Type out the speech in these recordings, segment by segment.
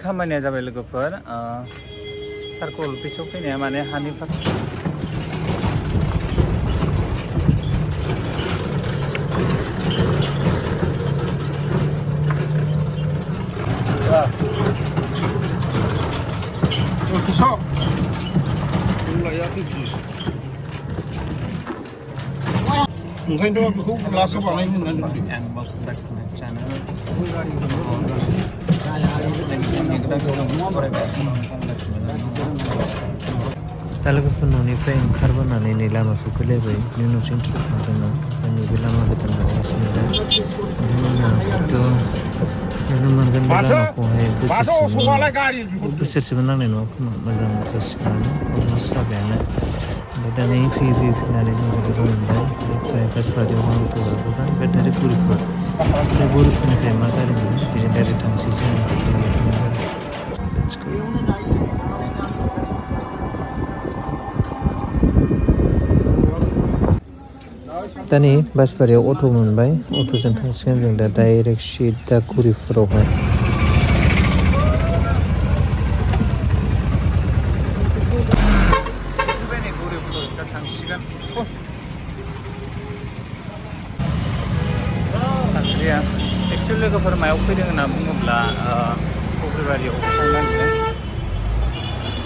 खामानिया जाबाय लोगोफोर सार्कल अफिसाव फैनाया माने हानि ओंखायनोथ' बेखौ लास्टआव बानाय होननानै दा लोगोफोर न'निफ्राय ओंखारबोनानै नै लामा सफैलायबाय बिनि उनावसो इन्ट्र' खालामदों आं नैबे लामा गोदान बानायगासिनो दा नोंथांमोनाथ' नुनो मोनगोन बे लामाखौहाय बोसोरसेबो नांनाय नङा खोमा मोजां जासिगोनानो अलमस्ट जाबायानो ओमफ्राय दा नै फैयै फैनानै जों जायगायाव मोनबाय बेनिफ्राय बासबारियावहाय अट' गाखोबाय ओमफ्राय डाइरेक्ट गुरुफुर ओमफ्राय गुरुफुरनिफ्राय मा गारि मोनो बेजों डाइरेक्ट थांसै जों दा नै बासबारियाव अट' मोनबाय अट'जों थांसिगोन जों दा डाइरेक्ट सिदा गुरुफुरावहाय एक्सुवेलि लोगोफोर मायाव फैदों होनना बुङोब्ला फुख्रिबारियाव थांनांगोन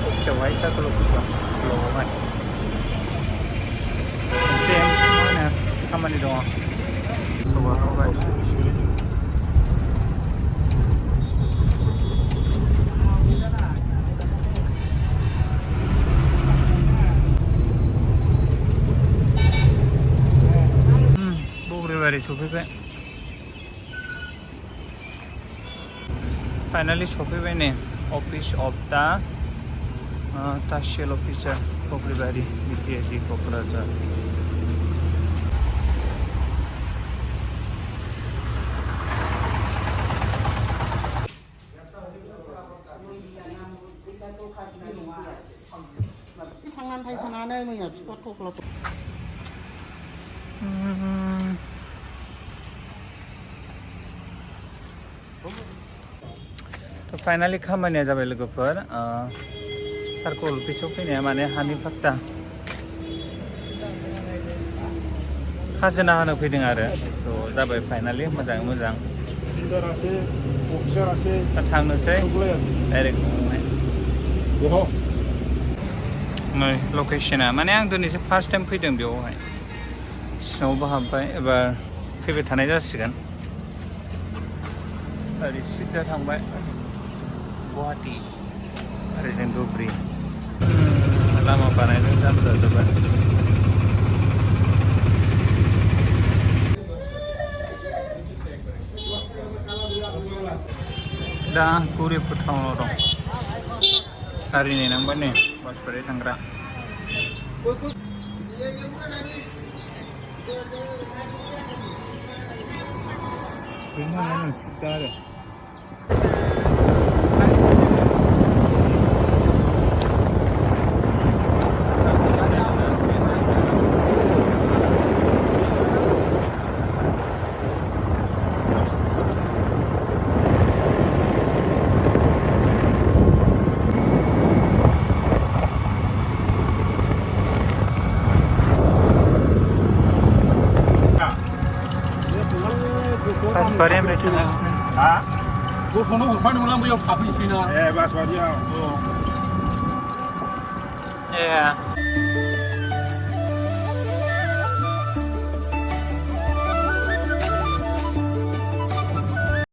अफिसावहाय सार्कल अफिसावहाय मोनसे मा होनो खामानि दङ सौहाबाय फुख्रिबारि सफैबाय फाइनालि सफैबाय नै office of the tehsil officer फुख्रिबारि बिटिएडि क'क्राझार फाइनालि खामानिया जाबाय लोगोफोर सार्कल अफिसाव फैनाया माने हानि फाट्टा खाजोना होनो फैदों आरो थ' जाबाय फाइनालि मोजाङै मोजां दा थांनोसै डाइरेक्ट नै लकेसना माने आं दिनैसो फार्स्ट टाइम फैदों बेयावहाय सिङावबो हाबबाय एबार फैबाय थानाय जासिगोन ओरै सिदा थांबाय गुवाहाटि ओरैनो धुबुरी लामा बानायनो जाम जाजोब्बाय दा गुरुफुर टाउनाव दं गारि नेनांबाय नै बासबारि थांग्रा बेनि थाखाय सिदा आरो बासबारिनिफ्राय थांगासिनो गथ'नो हरफानोमोन आं बैयाव थाफैनोसै ना ए बासबारियाव ए